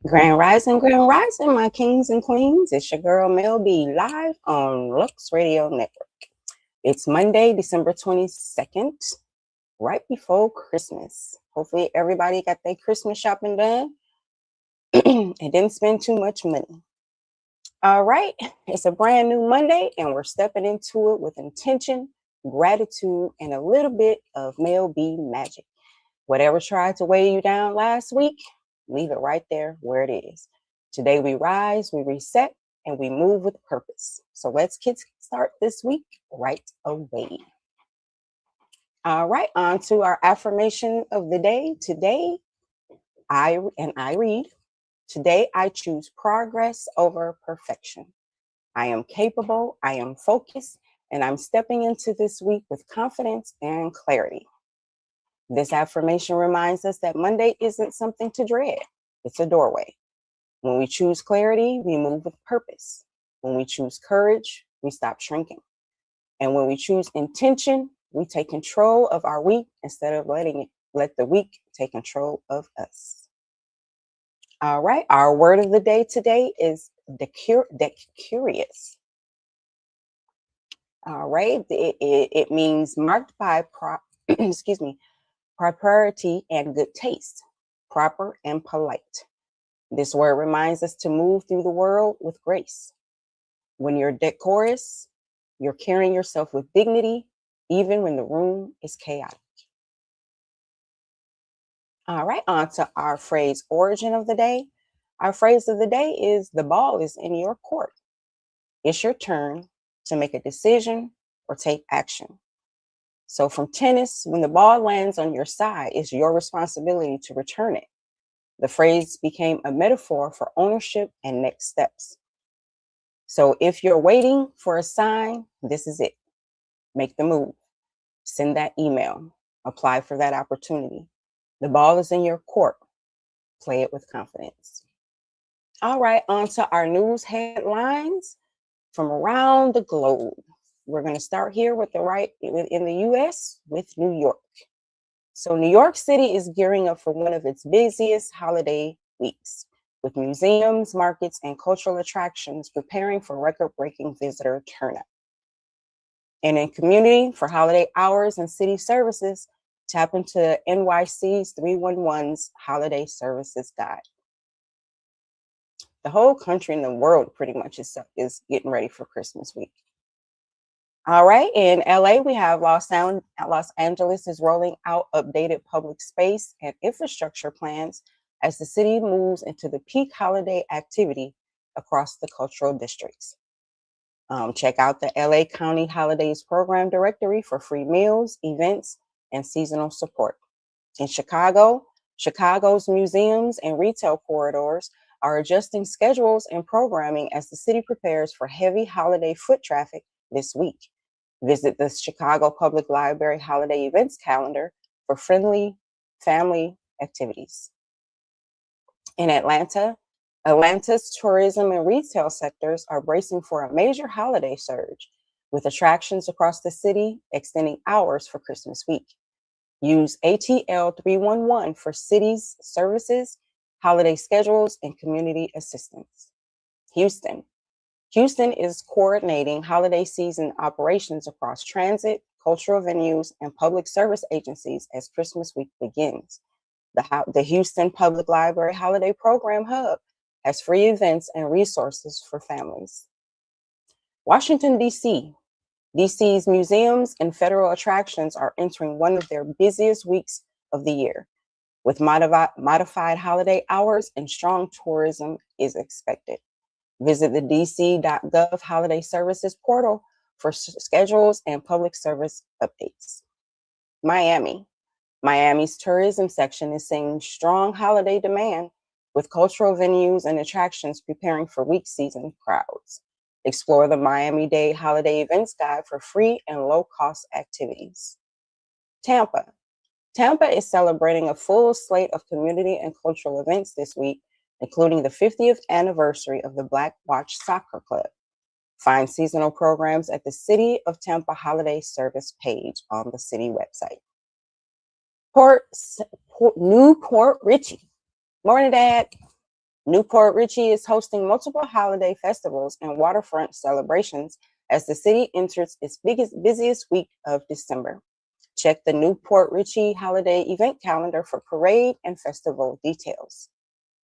Grand Rising, my kings and queens. It's your girl Mell B live on Lux Radio Network. It's Monday, December 22nd, right before Christmas. Hopefully everybody got their Christmas shopping done and didn't spend too much money. All right, it's a brand new Monday and we're stepping into it with intention, gratitude, and a little bit of Mell B magic. Whatever tried to weigh you down last week, leave it right there where it is. Today we rise, we reset, and we move with purpose. So let's kickstart this week right away. All right, on to our affirmation of the day. Today, I read, today I choose progress over perfection. I am capable, I am focused, and I'm stepping into this week with confidence and clarity. This affirmation reminds us that Monday isn't something to dread. It's a doorway. When we choose clarity, we move with purpose. When we choose courage, we stop shrinking. And when we choose intention, we take control of our week instead of let the week take control of us. All right, our word of the day today is curious. All right, it means marked by propriety and good taste, proper and polite. This word reminds us to move through the world with grace. When you're decorous, you're carrying yourself with dignity, even when the room is chaotic. All right, on to our phrase origin of the day. Our phrase of the day is the ball is in your court. It's your turn to make a decision or take action. So from tennis, when the ball lands on your side, it's your responsibility to return it. The phrase became a metaphor for ownership and next steps. So if you're waiting for a sign, this is it. Make the move. Send that email. Apply for that opportunity. The ball is in your court. Play it with confidence. All right, on to our news headlines from around the globe. We're going to start here in the U.S. with New York. So New York City is gearing up for one of its busiest holiday weeks, with museums, markets, and cultural attractions preparing for record-breaking visitor turnout. And in community, for holiday hours and city services, tap into NYC's 311's Holiday Services Guide. The whole country and the world pretty much is getting ready for Christmas week. All right, in LA, we have Los Angeles is rolling out updated public space and infrastructure plans as the city moves into the peak holiday activity across the cultural districts. Check out the LA County Holidays Program Directory for free meals, events, and seasonal support. In Chicago's museums and retail corridors are adjusting schedules and programming as the city prepares for heavy holiday foot traffic this week. Visit the Chicago Public Library holiday events calendar for friendly family activities. In Atlanta's tourism and retail sectors are bracing for a major holiday surge, with attractions across the city extending hours for Christmas week. Use ATL 311 for cities services, holiday schedules, and community assistance. Houston is coordinating holiday season operations across transit, cultural venues, and public service agencies as Christmas week begins. The Houston Public Library Holiday Program Hub has free events and resources for families. Washington, D.C. DC's museums and federal attractions are entering one of their busiest weeks of the year, with modified holiday hours and strong tourism is expected. Visit the dc.gov Holiday Services portal for schedules and public service updates. Miami's tourism section is seeing strong holiday demand, with cultural venues and attractions preparing for week season crowds. Explore the Miami-Dade Holiday Events Guide for free and low-cost activities. Tampa is celebrating a full slate of community and cultural events this week, including the 50th anniversary of the Black Watch Soccer Club. Find seasonal programs at the City of Tampa Holiday Service page on the city website. New Port Richey. Morning, Dad. Newport Richey is hosting multiple holiday festivals and waterfront celebrations as the city enters its busiest week of December. Check the Newport Richey holiday event calendar for parade and festival details.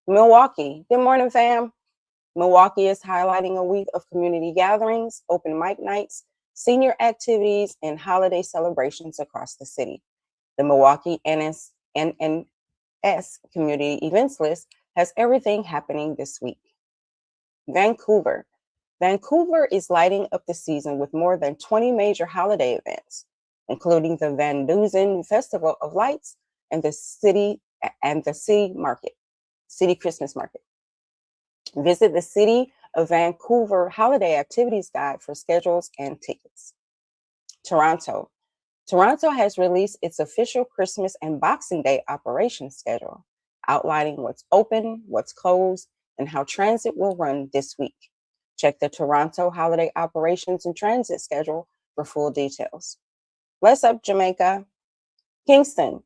Milwaukee, good morning, fam. Milwaukee is highlighting a week of community gatherings, open mic nights, senior activities, and holiday celebrations across the city. The Milwaukee NNS community events list has everything happening this week. Vancouver. Vancouver is lighting up the season with more than 20 major holiday events, including the Van Dusen Festival of Lights and the city Christmas Market. Visit the City of Vancouver Holiday Activities Guide for schedules and tickets. Toronto. Toronto has released its official Christmas and Boxing Day operations schedule, outlining what's open, what's closed, and how transit will run this week. Check the Toronto Holiday Operations and Transit schedule for full details. Bless up, Jamaica. Kingston.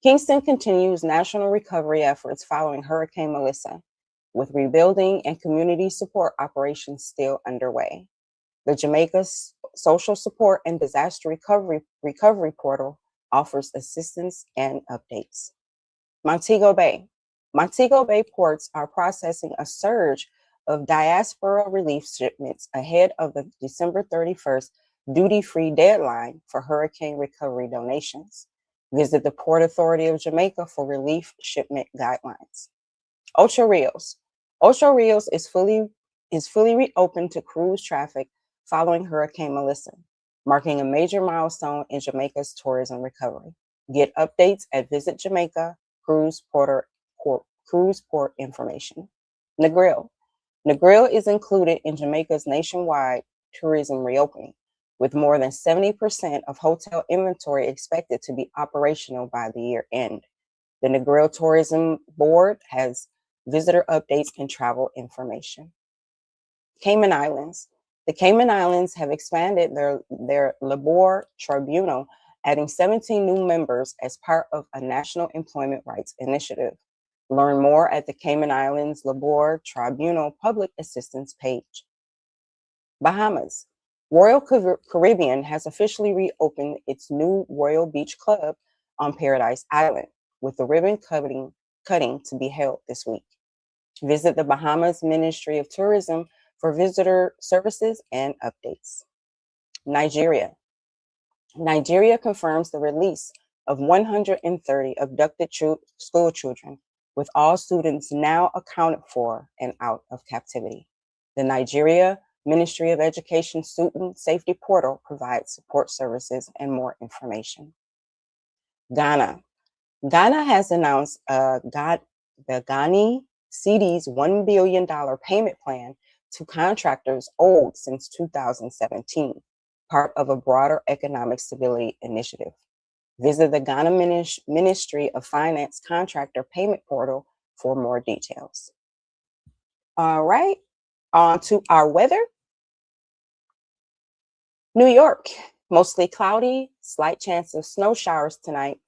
Kingston continues national recovery efforts following Hurricane Melissa, with rebuilding and community support operations still underway. The Jamaica Social Support and Disaster Recovery Portal offers assistance and updates. Montego Bay. Montego Bay ports are processing a surge of diaspora relief shipments ahead of the December 31st duty-free deadline for hurricane recovery donations. Visit the Port Authority of Jamaica for relief shipment guidelines. Ocho Rios. Ocho Rios is fully reopened to cruise traffic following Hurricane Melissa, marking a major milestone in Jamaica's tourism recovery. Get updates at Visit Jamaica Cruise Port information. Negril. Negril is included in Jamaica's nationwide tourism reopening, with more than 70% of hotel inventory expected to be operational by the year end. The Negril Tourism Board has visitor updates and travel information. Cayman Islands. The Cayman Islands have expanded their Labor Tribunal, adding 17 new members as part of a national employment rights initiative. Learn more at the Cayman Islands Labor Tribunal Public Assistance page. Bahamas. Royal Caribbean has officially reopened its new Royal Beach Club on Paradise Island, with the ribbon cutting to be held this week. Visit the Bahamas Ministry of Tourism for visitor services and updates. Nigeria. Nigeria confirms the release of 130 abducted school children, with all students now accounted for and out of captivity. The Nigeria Ministry of Education Student Safety Portal provides support services and more information. Ghana. Ghana has announced the Ghani CD's $1 billion payment plan to contractors owed since 2017, part of a broader economic stability initiative. Visit the Ghana Ministry of Finance contractor payment portal for more details. All right, on to our weather. New York, mostly cloudy, slight chance of snow showers tonight.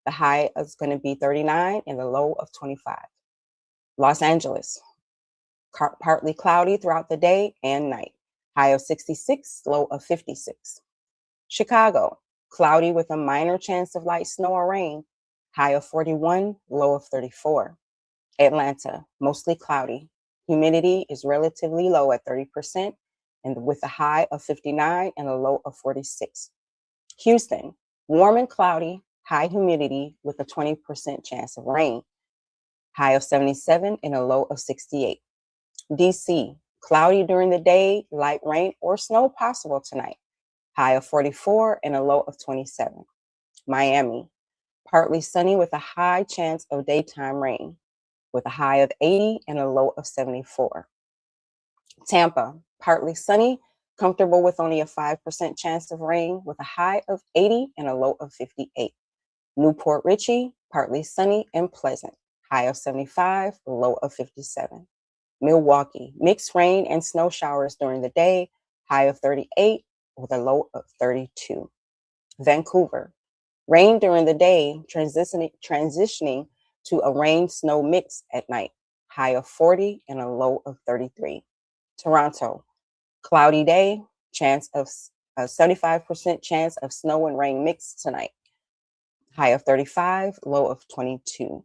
The high is going to be 39 and the low of 25. Los Angeles, partly cloudy throughout the day and night. High of 66, low of 56. Chicago, cloudy with a minor chance of light snow or rain. High of 41, low of 34. Atlanta, mostly cloudy. Humidity is relatively low at 30%, and with a high of 59 and a low of 46. Houston, warm and cloudy, high humidity with a 20% chance of rain. High of 77 and a low of 68. DC, cloudy during the day, light rain or snow possible tonight. High of 44 and a low of 27. Miami, partly sunny with a high chance of daytime rain, with a high of 80 and a low of 74. Tampa, partly sunny, comfortable with only a 5% chance of rain, with a high of 80 and a low of 58. Newport Richey, partly sunny and pleasant, high of 75, low of 57. Milwaukee, mixed rain and snow showers during the day, high of 38 with a low of 32. Vancouver, rain during the day, transitioning to a rain-snow mix at night, high of 40 and a low of 33. Toronto, cloudy day, chance of a 75% chance of snow and rain mix tonight. High of 35, low of 22.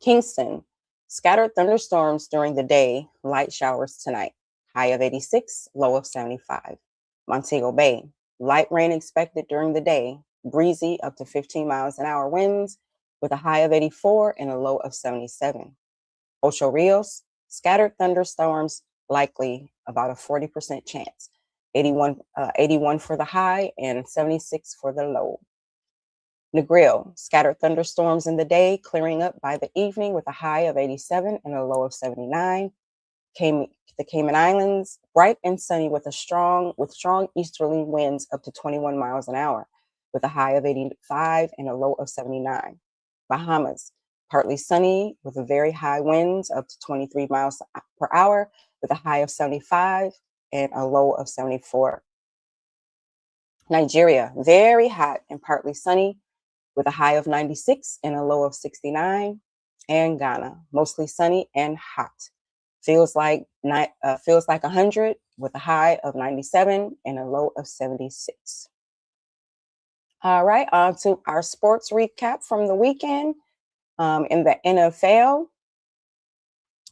Kingston, scattered thunderstorms during the day, light showers tonight. High of 86, low of 75. Montego Bay, light rain expected during the day, breezy up to 15 miles an hour winds with a high of 84 and a low of 77. Ocho Rios, scattered thunderstorms, likely about a 40% chance. 81 for the high and 76 for the low. Negril, scattered thunderstorms in the day, clearing up by the evening with a high of 87 and a low of 79. The Cayman Islands, bright and sunny with strong easterly winds up to 21 miles an hour with a high of 85 and a low of 79. Bahamas, partly sunny with a very high winds up to 23 miles per hour with a high of 75 and a low of 74. Nigeria, very hot and partly sunny with a high of 96 and a low of 69. And Ghana, mostly sunny and hot. Feels like 100 with a high of 97 and a low of 76. All right, on to our sports recap from the weekend. In the NFL,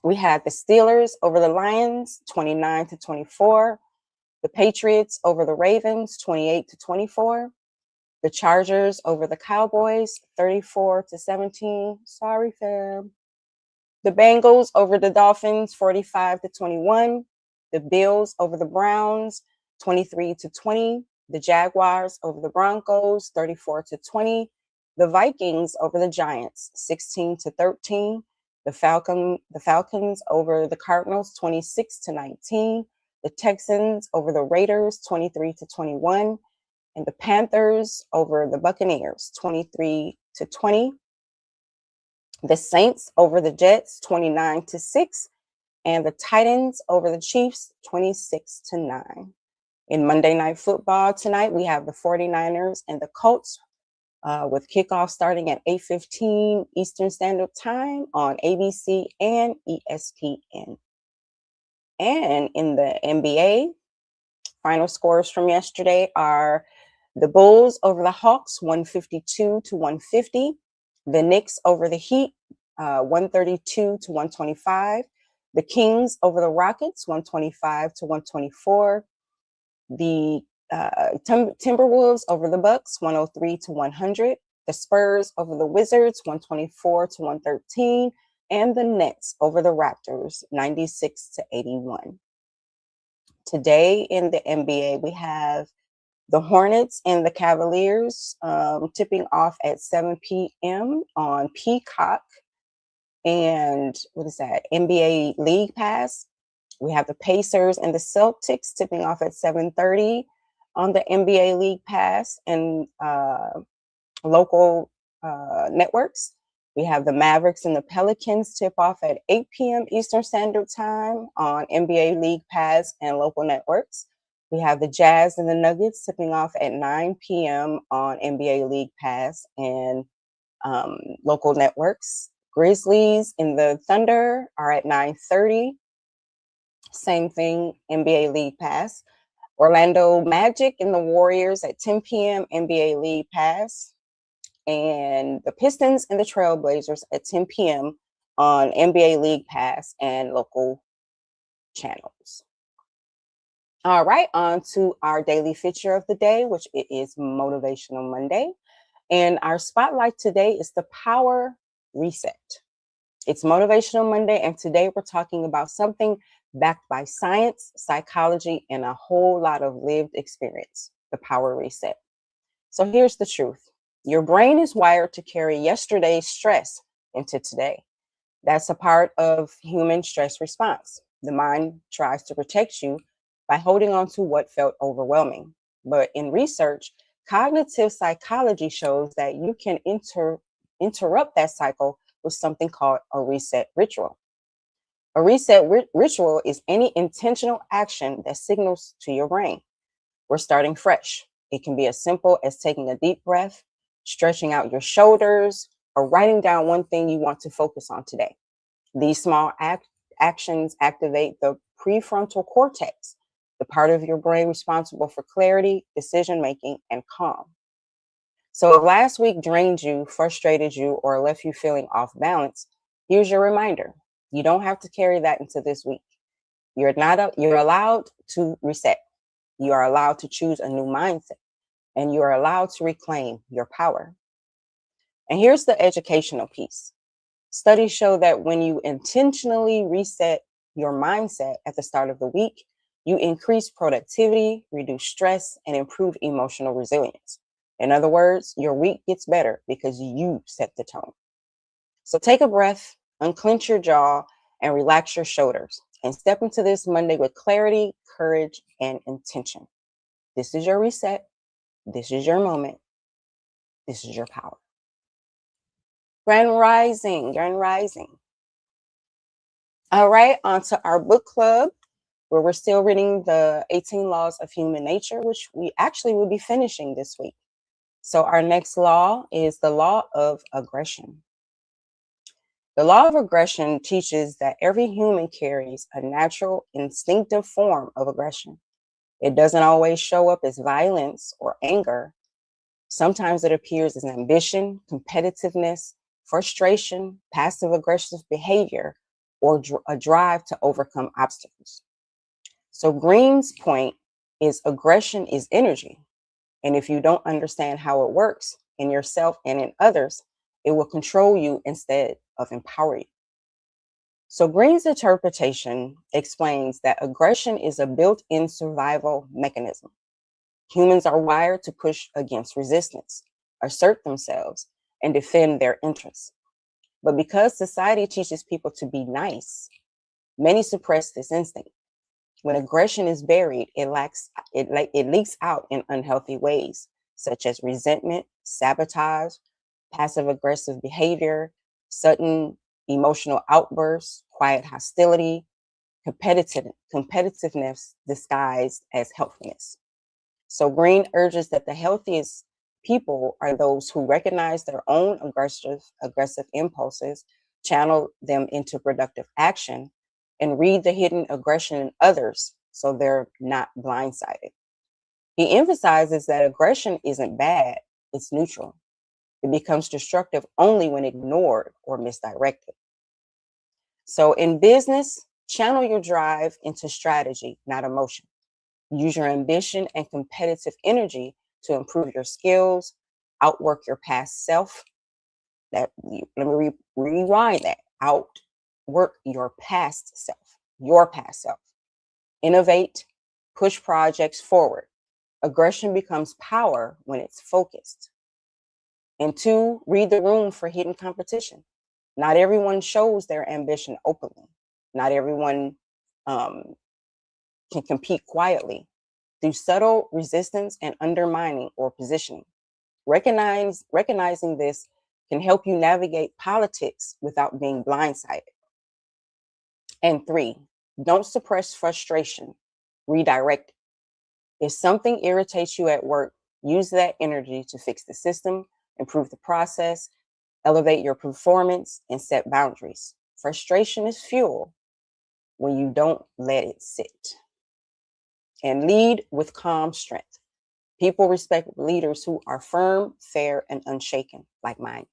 we had the Steelers over the Lions, 29-24. The Patriots over the Ravens, 28-24. The Chargers over the Cowboys, 34-17. Sorry, fam. The Bengals over the Dolphins, 45-21. The Bills over the Browns, 23-20. The Jaguars over the Broncos, 34-20. The Vikings over the Giants, 16-13. The Falcons over the Cardinals, 26-19. The Texans over the Raiders, 23-21. And the Panthers over the Buccaneers, 23-20. The Saints over the Jets, 29-6. And the Titans over the Chiefs, 26-9. In Monday Night Football tonight, we have the 49ers and the Colts with kickoff starting at 8:15 Eastern Standard Time on ABC and ESPN. And in the NBA, final scores from yesterday are the Bulls over the Hawks, 152-150. The Knicks over the Heat, 132-125. The Kings over the Rockets, 125-124. The Timberwolves over the Bucks, 103-100. The Spurs over the Wizards, 124-113. And the Nets over the Raptors, 96-81. Today in the NBA, we have the Hornets and the Cavaliers tipping off at 7 p.m. on Peacock. And what is that? NBA League Pass. We have the Pacers and the Celtics tipping off at 7:30 on the NBA League Pass and local networks. We have the Mavericks and the Pelicans tip off at 8 p.m. Eastern Standard Time on NBA League Pass and local networks. We have the Jazz and the Nuggets tipping off at 9 p.m. on NBA League Pass and local networks. Grizzlies and the Thunder are at 9:30. Same thing, NBA League Pass. Orlando Magic and the Warriors at 10 p.m. NBA League Pass. And the Pistons and the Trailblazers at 10 p.m. on NBA League Pass and local channels. All right, on to our daily feature of the day, which it is Motivational Monday. And our spotlight today is the power reset. It's Motivational Monday, and today we're talking about something backed by science, psychology, and a whole lot of lived experience, the power reset. So here's the truth. Your brain is wired to carry yesterday's stress into today. That's a part of human stress response. The mind tries to protect you by holding on to what felt overwhelming. But in research, cognitive psychology shows that you can interrupt that cycle with something called a reset ritual. A reset ritual is any intentional action that signals to your brain, we're starting fresh. It can be as simple as taking a deep breath, stretching out your shoulders, or writing down one thing you want to focus on today. These small actions activate the prefrontal cortex, the part of your brain responsible for clarity, decision making, and calm. So if last week drained you, frustrated you, or left you feeling off balance, here's your reminder. You don't have to carry that into this week. You're allowed to reset. You are allowed to choose a new mindset, and you are allowed to reclaim your power. And here's the educational piece. Studies show that when you intentionally reset your mindset at the start of the week, you increase productivity, reduce stress, and improve emotional resilience. In other words, your week gets better because you set the tone. So take a breath, unclench your jaw, and relax your shoulders, and step into this Monday with clarity, courage, and intention. This is your reset. This is your moment. This is your power. Grand Rising, Grand Rising. All right, on to our book club, where we're still reading the 18 Laws of Human Nature, which we actually will be finishing this week. So our next law is the law of aggression. The law of aggression teaches that every human carries a natural, instinctive form of aggression. It doesn't always show up as violence or anger. Sometimes it appears as ambition, competitiveness, frustration, passive aggressive behavior, or a drive to overcome obstacles. So Green's point is aggression is energy. And if you don't understand how it works in yourself and in others, it will control you instead of empower you. So Green's interpretation explains that aggression is a built-in survival mechanism. Humans are wired to push against resistance, assert themselves, and defend their interests. But because society teaches people to be nice, many suppress this instinct. When aggression is buried, it leaks out in unhealthy ways, such as resentment, sabotage, passive-aggressive behavior, sudden emotional outbursts, quiet hostility, competitiveness disguised as helpfulness. So Green urges that the healthiest people are those who recognize their own aggressive impulses, channel them into productive action, and read the hidden aggression in others so they're not blindsided. He emphasizes that aggression isn't bad, it's neutral. It becomes destructive only when ignored or misdirected. So in business, channel your drive into strategy, not emotion. Use your ambition and competitive energy to improve your skills, outwork your past self. Let me rewind that. Outwork your past self, your past self. Innovate, push projects forward. Aggression becomes power when it's focused. And 2, read the room for hidden competition. Not everyone shows their ambition openly. Not everyone can compete quietly. Through subtle resistance and undermining or positioning. Recognizing this can help you navigate politics without being blindsided. And 3, don't suppress frustration, redirect it. If something irritates you at work, use that energy to fix the system, improve the process, elevate your performance, and set boundaries. Frustration is fuel when you don't let it sit. And lead with calm strength. People respect leaders who are firm, fair, and unshaken, like mine.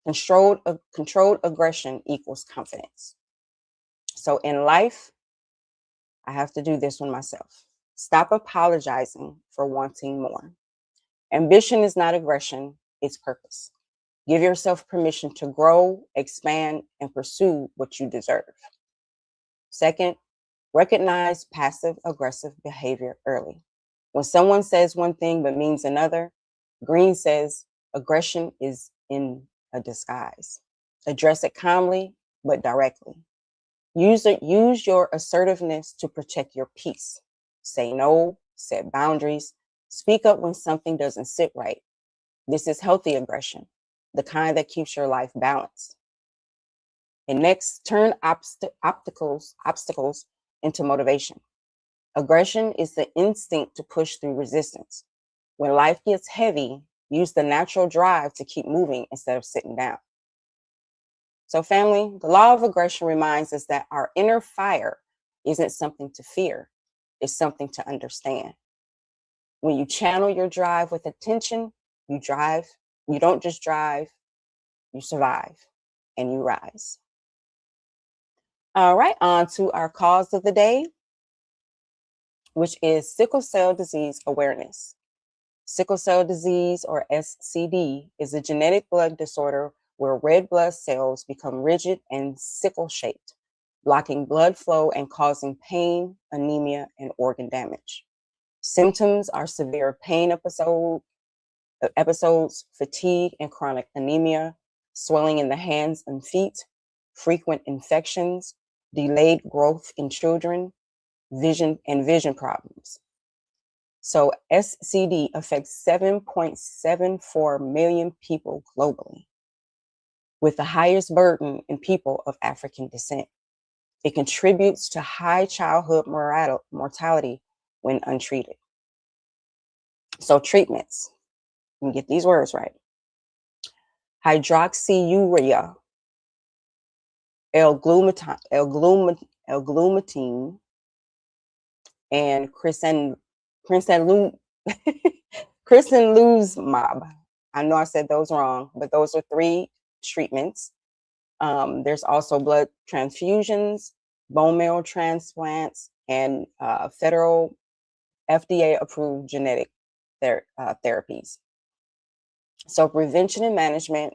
Controlled aggression equals confidence. So in life, I have to do this one myself. Stop apologizing for wanting more. Ambition is not aggression, it's purpose. Give yourself permission to grow, expand, and pursue what you deserve. Second, recognize passive aggressive behavior early. When someone says one thing but means another, Green says aggression is in a disguise. Address it calmly but directly. Use your assertiveness to protect your peace. Say no, set boundaries, speak up when something doesn't sit right. This is healthy aggression, the kind that keeps your life balanced. And next, turn obstacles into motivation. Aggression is the instinct to push through resistance. When life gets heavy, use the natural drive to keep moving instead of sitting down. So, family, the law of aggression reminds us that our inner fire isn't something to fear, it's something to understand. When you channel your drive with attention, you drive, you don't just drive, you survive and you rise. All right, on to our cause of the day, which is sickle cell disease awareness. Sickle cell disease, or SCD, is a genetic blood disorder where red blood cells become rigid and sickle-shaped, blocking blood flow and causing pain, anemia, and organ damage. Symptoms are severe pain episodes, fatigue and chronic anemia, swelling in the hands and feet, frequent infections, delayed growth in children, vision problems. So SCD affects 7.74 million people globally, with the highest burden in people of African descent. It contributes to high childhood mortality when untreated. So treatments, let me get these words right. Hydroxyurea, L-glutatine, and crizanlizumab. I know I said those wrong, but those are 3 treatments. There's also blood transfusions, bone marrow transplants, and federal FDA-approved genetic therapies. So prevention and management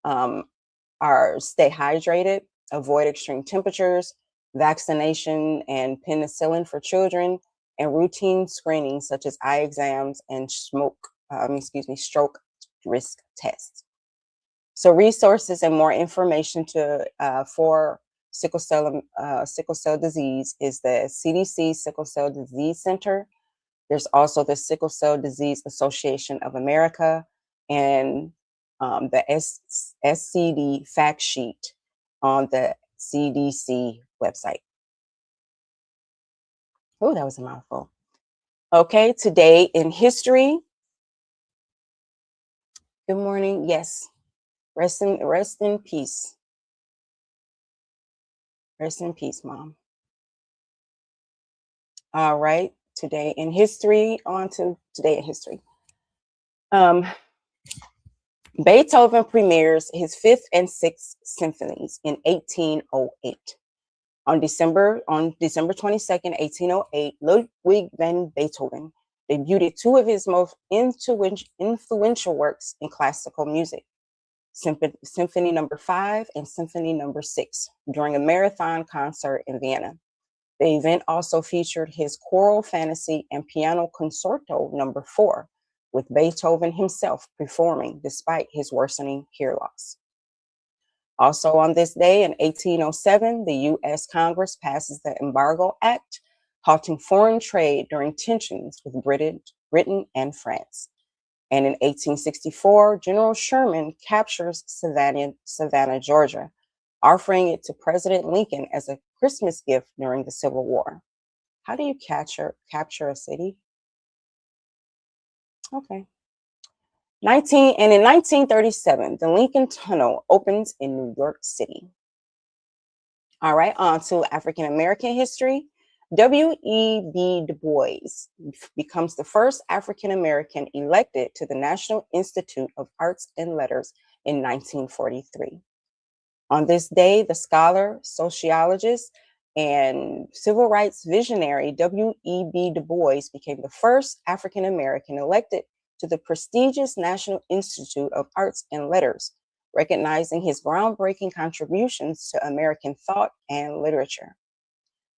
are stay hydrated, avoid extreme temperatures, vaccination and penicillin for children, and routine screenings such as eye exams and stroke risk tests. So resources and more information for sickle cell disease is the CDC Sickle Cell Disease Center. There's also the Sickle Cell Disease Association of America and the SCD fact sheet on the CDC website. Oh, that was a mouthful. Okay, today in history. Good morning. Yes, rest in peace. Rest in peace, Mom. All right, today in history. On to today in history. Beethoven premieres his 5th and 6th symphonies in 1808. On December 22nd, 1808, Ludwig van Beethoven debuted 2 of his most influential works in classical music, Symphony No. 5 and Symphony No. 6, during a marathon concert in Vienna. The event also featured his choral fantasy and piano concerto No. 4, with Beethoven himself performing despite his worsening hear loss. Also on this day in 1807, the U.S. Congress passes the Embargo Act, halting foreign trade during tensions with Britain and France. And in 1864, General Sherman captures Savannah, Georgia, offering it to President Lincoln as a Christmas gift during the Civil War. How do you capture a city? Okay. In 1937, the Lincoln Tunnel opens in New York City. All right, on to African American history. W.E.B. Du Bois becomes the first African American elected to the National Institute of Arts and Letters in 1943. On this day, the scholar, sociologist, and civil rights visionary W.E.B. Du Bois became the first African American elected to the prestigious National Institute of Arts and Letters, recognizing his groundbreaking contributions to American thought and literature.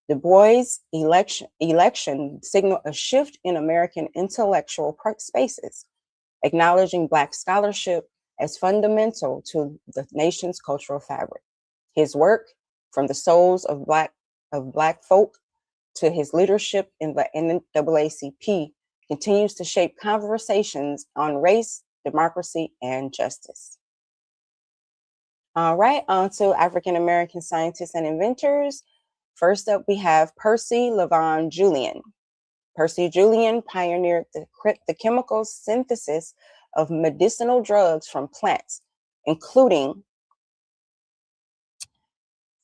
Du Bois' election signaled a shift in American intellectual spaces, acknowledging Black scholarship as fundamental to the nation's cultural fabric. His work, from the souls of Black folk to his leadership in the NAACP, continues to shape conversations on race, democracy, and justice. All right, on to African American scientists and inventors. First up, we have Percy Levon Julian. Percy Julian pioneered the chemical synthesis of medicinal drugs from plants, including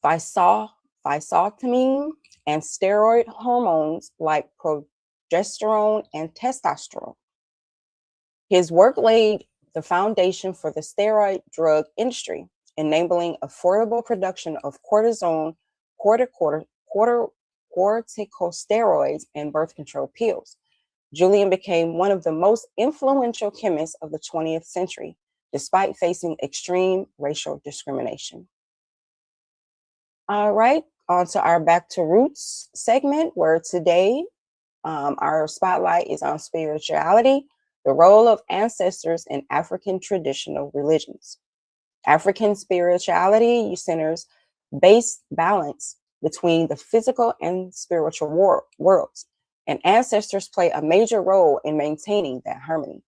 physostigmine, and steroid hormones like progesterone and testosterone. His work laid the foundation for the steroid drug industry, enabling affordable production of cortisone, corticosteroids, and birth control pills. Julian became one of the most influential chemists of the 20th century, despite facing extreme racial discrimination. All right, on to our Back to Roots segment, where today our spotlight is on spirituality, the role of ancestors in African traditional religions. African spirituality centers balance between the physical and spiritual worlds, and ancestors play a major role in maintaining that harmony.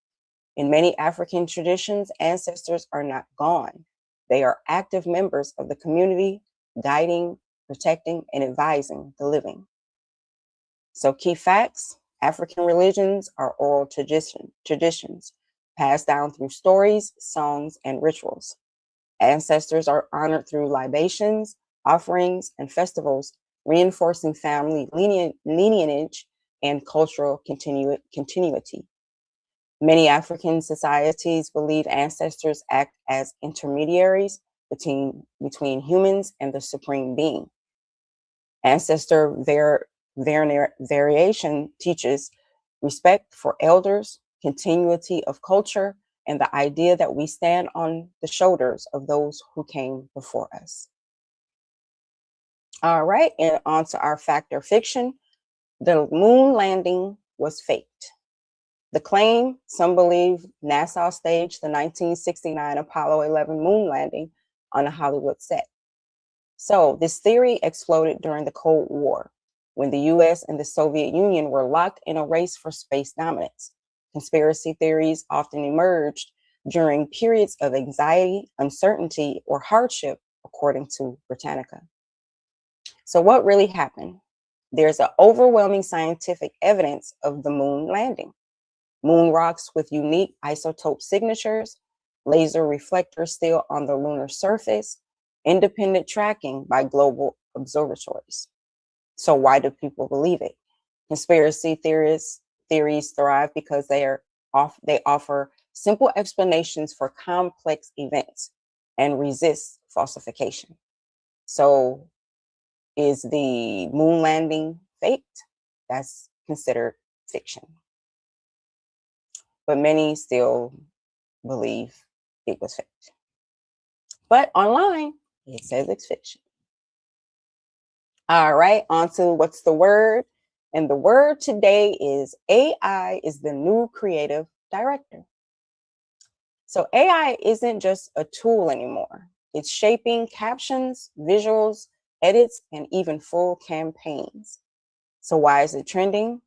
In many African traditions, ancestors are not gone. They are active members of the community, guiding, protecting, and advising the living. So key facts: African religions are oral traditions passed down through stories, songs, and rituals. Ancestors are honored through libations, offerings, and festivals, reinforcing family lineage and cultural continuity. Many African societies believe ancestors act as intermediaries between humans and the supreme being. Ancestor variation teaches respect for elders, continuity of culture, and the idea that we stand on the shoulders of those who came before us. All right, and on to our fact or fiction. The moon landing was faked. The claim: some believe NASA staged the 1969 Apollo 11 moon landing on a Hollywood set. So this theory exploded during the Cold War, when the US and the Soviet Union were locked in a race for space dominance. Conspiracy theories often emerged during periods of anxiety, uncertainty, or hardship, according to Britannica. So what really happened? There's an overwhelming scientific evidence of the moon landing. Moon rocks with unique isotope signatures, laser reflectors still on the lunar surface, independent tracking by global observatories. So why do people believe it? Conspiracy theories thrive because they offer simple explanations for complex events and resist falsification. So is the moon landing faked? That's considered fiction. But many still believe it was faked. But online, it says it's fiction. All right, on to what's the word? And the word today is AI is the new creative director. So AI isn't just a tool anymore. It's shaping captions, visuals, edits, and even full campaigns. So why is it trending?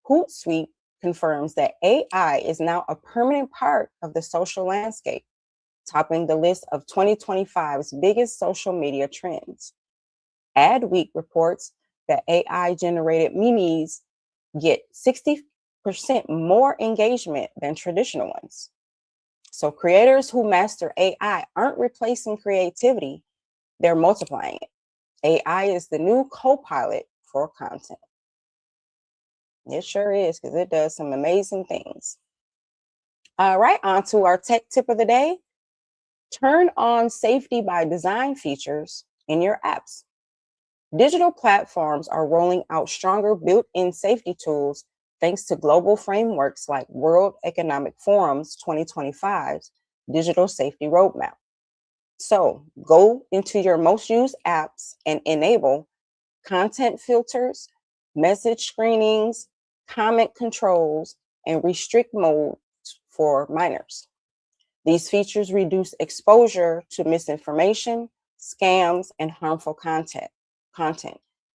Hootsuite confirms that AI is now a permanent part of the social landscape, topping the list of 2025's biggest social media trends. Adweek reports that AI-generated memes get 60% more engagement than traditional ones. So creators who master AI aren't replacing creativity, they're multiplying it. AI is the new co-pilot for content. It sure is, because it does some amazing things. All right, on to our tech tip of the day. Turn on safety by design features in your apps. Digital platforms are rolling out stronger built-in safety tools thanks to global frameworks like World Economic Forum's 2025's Digital Safety Roadmap. So go into your most used apps and enable content filters, message screenings, comment controls, and restrict modes for minors. These features reduce exposure to misinformation, scams, and harmful content,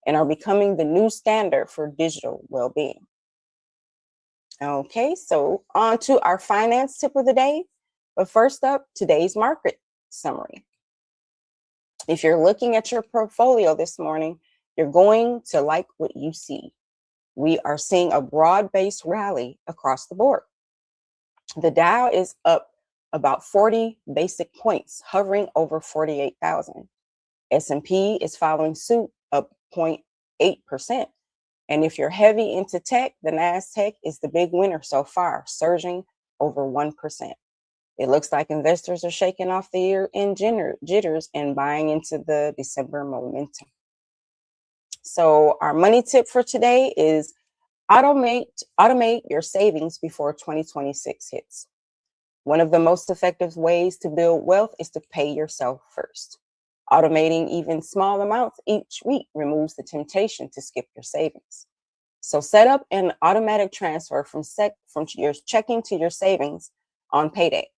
and are becoming the new standard for digital well-being. Okay, so on to our finance tip of the day. But first up, today's market summary. If you're looking at your portfolio this morning, you're going to like what you see. We are seeing a broad-based rally across the board. The Dow is up about 40 basic points, hovering over 48,000. S&P is following suit, up 0.8%. And if you're heavy into tech, the NASDAQ is the big winner so far, surging over 1%. It looks like investors are shaking off the year-end jitters and buying into the December momentum. So our money tip for today is automate your savings before 2026 hits. One of the most effective ways to build wealth is to pay yourself first. Automating even small amounts each week removes the temptation to skip your savings. So set up an automatic transfer from your checking to your savings on payday.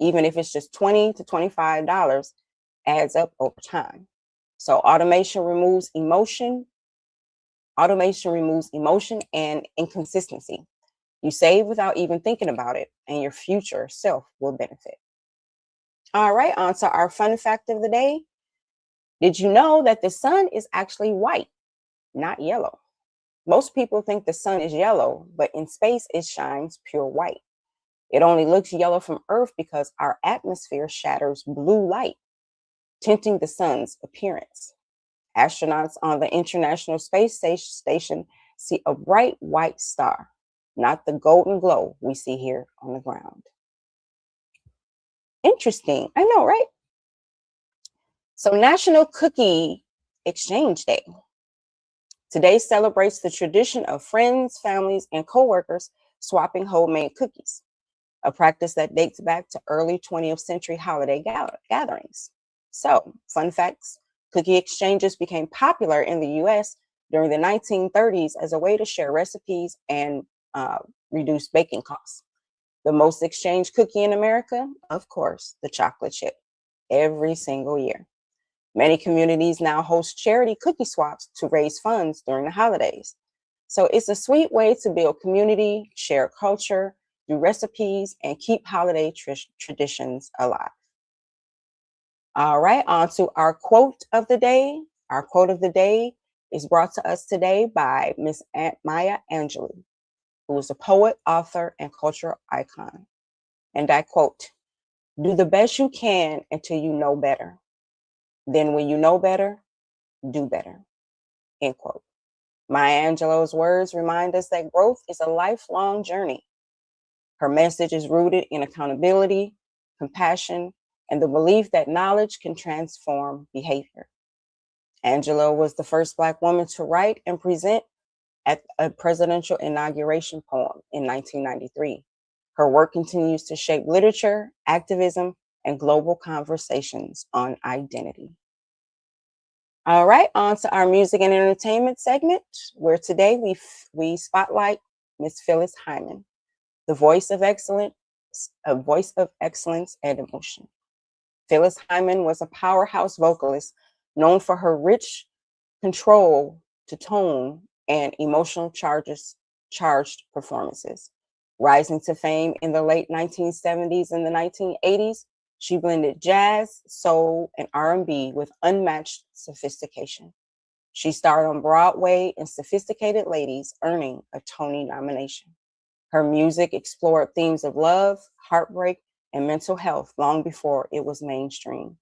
Even if it's just $20 to $25, adds up over time. So automation removes emotion and inconsistency. You save without even thinking about it, and your future self will benefit. All right, on to our fun fact of the day. Did you know that the sun is actually white, not yellow? Most people think the sun is yellow, but in space it shines pure white. It only looks yellow from Earth because our atmosphere shatters blue light, tinting the sun's appearance. Astronauts on the International Space Station see a bright white star, not the golden glow we see here on the ground. Interesting. I know, right? So, National Cookie Exchange Day. Today celebrates the tradition of friends, families, and coworkers swapping homemade cookies, a practice that dates back to early 20th century holiday gatherings. So, fun facts, cookie exchanges became popular in the US during the 1930s as a way to share recipes and reduce baking costs. The most exchanged cookie in America, of course, the chocolate chip, every single year. Many communities now host charity cookie swaps to raise funds during the holidays. So it's a sweet way to build community, share culture, do recipes, and keep holiday traditions alive. All right, on to our quote of the day. Our quote of the day is brought to us today by Miss Maya Angelou, who is a poet, author, and cultural icon. And I quote, "Do the best you can until you know better. Then when you know better, do better." End quote. Maya Angelou's words remind us that growth is a lifelong journey. Her message is rooted in accountability, compassion, and the belief that knowledge can transform behavior. Angelou was the first Black woman to write and present at a presidential inauguration poem in 1993. Her work continues to shape literature, activism, and global conversations on identity. All right, on to our music and entertainment segment, where today we spotlight Miss Phyllis Hyman, the voice of excellence, and emotion. Phyllis Hyman was a powerhouse vocalist known for her rich control to tone and emotional charged performances. Rising to fame in the late 1970s and the 1980s, she blended jazz, soul, and R&B with unmatched sophistication. She starred on Broadway in Sophisticated Ladies, earning a Tony nomination. Her music explored themes of love, heartbreak, and mental health long before it was mainstream.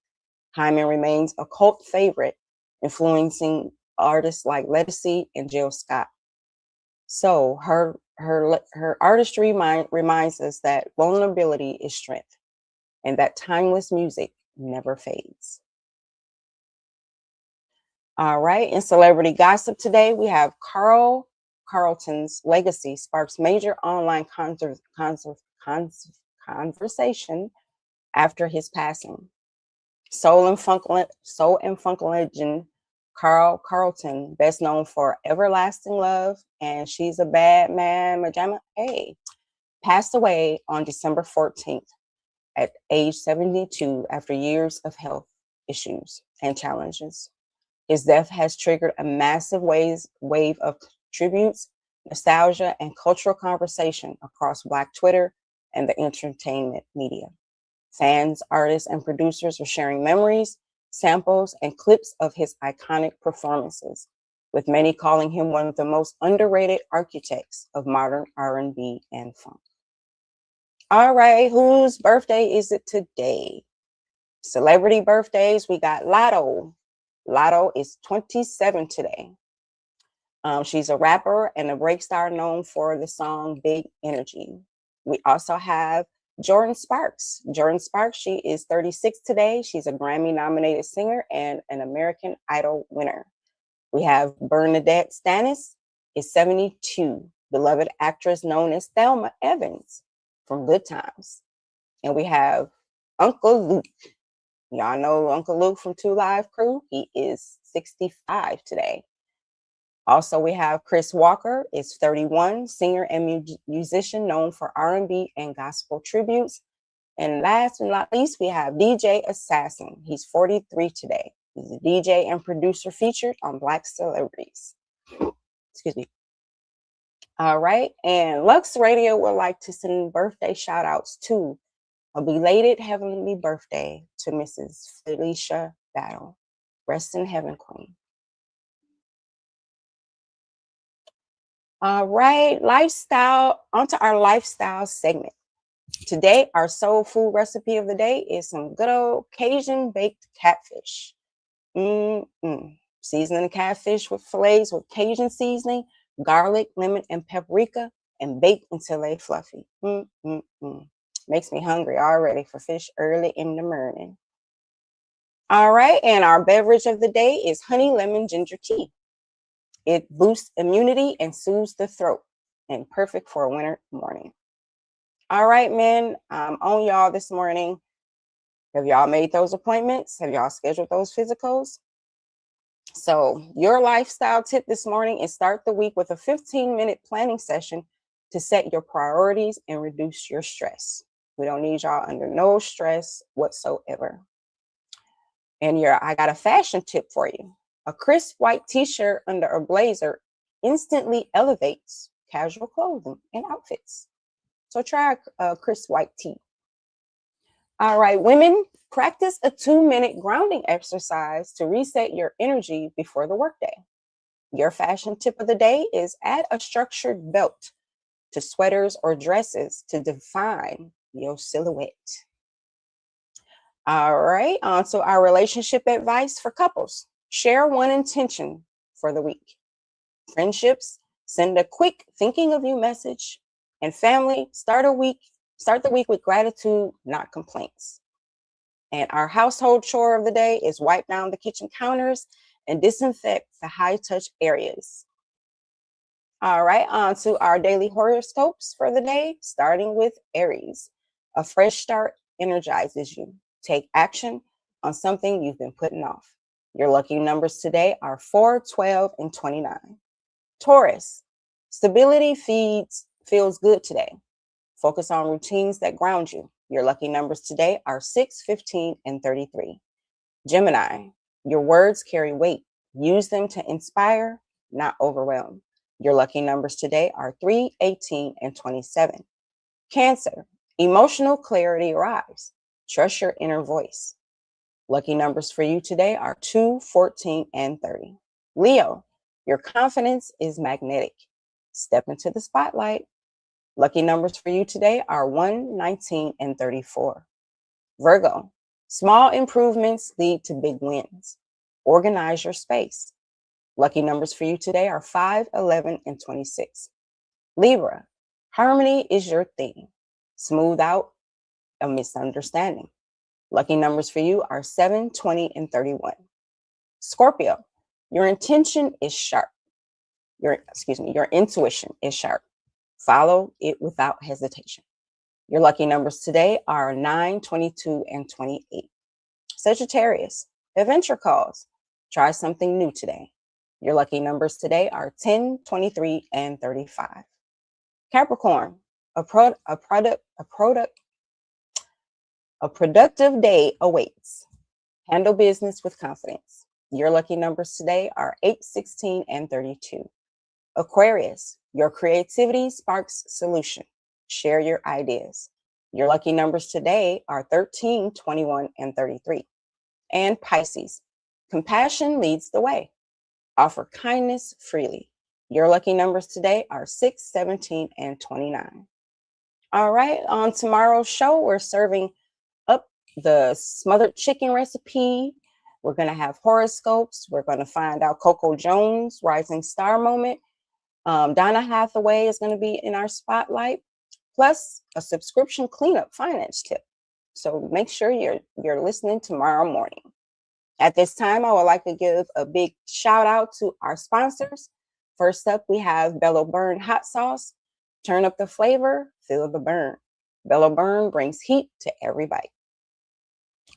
Hyman remains a cult favorite, influencing artists like Ledisi and Jill Scott. So her artistry reminds us that vulnerability is strength, and that timeless music never fades. All right, in celebrity gossip today, we have Carl Carlton's legacy sparks major online conversation after his passing. Soul and funk legend Carl Carlton, best known for Everlasting Love and She's a Bad Man, Majama A, passed away on December 14th at age 72 after years of health issues and challenges. His death has triggered a massive wave of tributes, nostalgia, and cultural conversation across Black Twitter and the entertainment media. Fans, artists, and producers are sharing memories, samples, and clips of his iconic performances, with many calling him one of the most underrated architects of modern R&B and funk. All right, whose birthday is it today? Celebrity birthdays, we got Lotto. Lotto is 27 today. She's a rapper and a break star known for the song Big Energy. We also have Jordan Sparks. Jordan Sparks, she is 36 today. She's a Grammy-nominated singer and an American Idol winner. We have Bernadette Stanis, is 72, beloved actress known as Thelma Evans from Good Times. And we have Uncle Luke. Y'all know Uncle Luke from 2 Live Crew. He is 65 today. Also, we have Chris Walker, is 31, singer and musician known for R&B and gospel tributes. And last but not least, we have DJ Assassin. He's 43 today. He's a DJ and producer featured on Black Celebrities. Excuse me. All right. And Lux Radio would like to send birthday shout outs to a belated heavenly birthday to Mrs. Felicia Battle. Rest in heaven, Queen. All right, lifestyle, onto our lifestyle segment. Today, our soul food recipe of the day is some good old Cajun baked catfish. Seasoning the catfish with fillets with Cajun seasoning, garlic, lemon, and paprika, and bake until they fluffy. Makes me hungry already for fish early in the morning. All right, and our beverage of the day is honey lemon ginger tea. It boosts immunity and soothes the throat, and perfect for a winter morning. All right, men, I'm on y'all this morning. Have y'all made those appointments? Have y'all scheduled those physicals? So your lifestyle tip this morning is start the week with a 15-minute planning session to set your priorities and reduce your stress. We don't need y'all under no stress whatsoever. And I got a fashion tip for you. A crisp white t-shirt under a blazer instantly elevates casual clothing and outfits. So try a crisp white tee. All right, women, practice a 2-minute grounding exercise to reset your energy before the workday. Your fashion tip of the day is add a structured belt to sweaters or dresses to define your silhouette. All right, on to our relationship advice for couples. Share one intention for the week. Friendships, send a quick thinking of you message. And family, start the week with gratitude, not complaints. And our household chore of the day is wipe down the kitchen counters and disinfect the high-touch areas. All right, on to our daily horoscopes for the day, starting with Aries. A fresh start energizes you. Take action on something you've been putting off. Your lucky numbers today are 4, 12, and 29. Taurus, stability feels good today. Focus on routines that ground you. Your lucky numbers today are 6, 15, and 33. Gemini, your words carry weight. Use them to inspire, not overwhelm. Your lucky numbers today are 3, 18, and 27. Cancer, emotional clarity arrives. Trust your inner voice. Lucky numbers for you today are 2, 14, and 30. Leo, your confidence is magnetic. Step into the spotlight. Lucky numbers for you today are 1, 19, and 34. Virgo, small improvements lead to big wins. Organize your space. Lucky numbers for you today are 5, 11, and 26. Libra, harmony is your theme. Smooth out a misunderstanding. Lucky numbers for you are 7, 20, and 31. Scorpio, your intention is sharp. Your intuition is sharp. Follow it without hesitation. Your lucky numbers today are 9, 22, and 28. Sagittarius, adventure calls. Try something new today. Your lucky numbers today are 10, 23, and 35. Capricorn, a productive day awaits. Handle business with confidence. Your lucky numbers today are 8, 16, and 32. Aquarius, your creativity sparks solution. Share your ideas. Your lucky numbers today are 13, 21, and 33. And Pisces, compassion leads the way. Offer kindness freely. Your lucky numbers today are 6, 17, and 29. All right, on tomorrow's show, we're serving up the smothered chicken recipe We're going to have horoscopes. We're going to find out Coco Jones' rising star moment. Donna Hathaway is going to be in our spotlight, plus a subscription cleanup finance tip. So make sure you're listening tomorrow morning. At this time, I would like to give a big shout out to our sponsors. First up, we have Bello Burn Hot Sauce. Turn up the flavor, feel the burn. Bello Burn brings heat to every bite.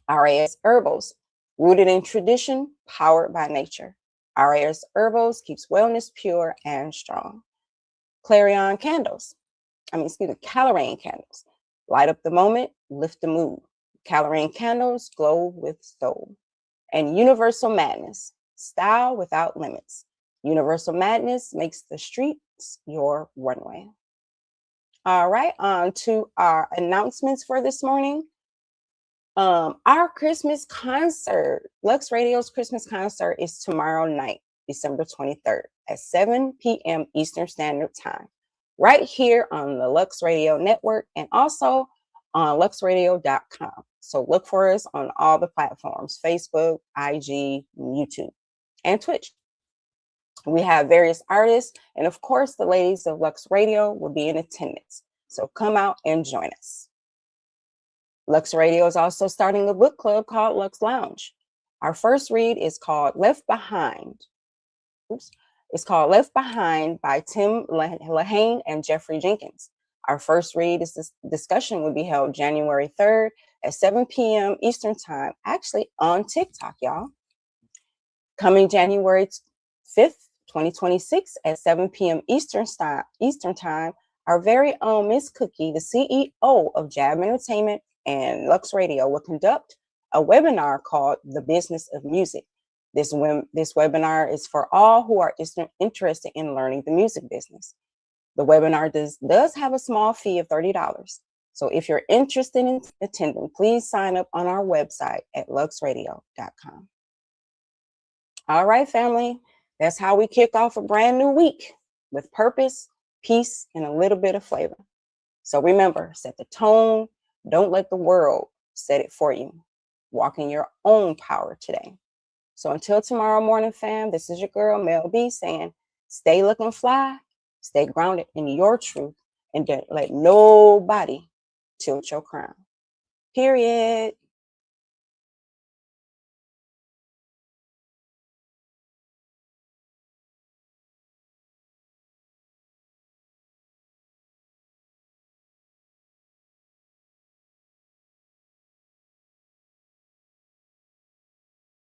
RAS Herbals, rooted in tradition, powered by nature. RAS Herbals keeps wellness pure and strong. Clarion Candles, Calorane Candles. Light up the moment, lift the mood. Calorane Candles glow with soul. And Universal Madness, style without limits. Universal Madness makes the streets your runway. All right, on to our announcements for this morning. Our Christmas concert, Lux Radio's Christmas concert, is tomorrow night, December 23rd at 7 p.m. Eastern Standard Time, right here on the Lux Radio Network and also on luxradio.com. So look for us on all the platforms, Facebook, IG, YouTube, and Twitch. We have various artists, and of course, the ladies of Lux Radio will be in attendance. So come out and join us. Lux Radio is also starting a book club called Lux Lounge. Our first read is called Left Behind. It's called Left Behind by Tim Lehane and Jeffrey Jenkins. Our first read is this discussion will be held January 3rd at 7 p.m. Eastern Time, actually on TikTok, y'all. Coming January 5th, 2026 at 7 p.m. Eastern Time, our very own Miss Cookie, the CEO of J.A.B Entertainment and Lux Radio, will conduct a webinar called The Business of Music. This webinar is for all who are interested in learning the music business. The webinar does have a small fee of $30. So if you're interested in attending, please sign up on our website at luxradio.com. All right, family, that's how we kick off a brand new week with purpose, peace, and a little bit of flavor. So remember, set the tone. Don't let the world set it for you. Walk in your own power today. So until tomorrow morning, fam, this is your girl, Mel B, saying, stay looking fly, stay grounded in your truth, and don't let nobody tilt your crown. Period.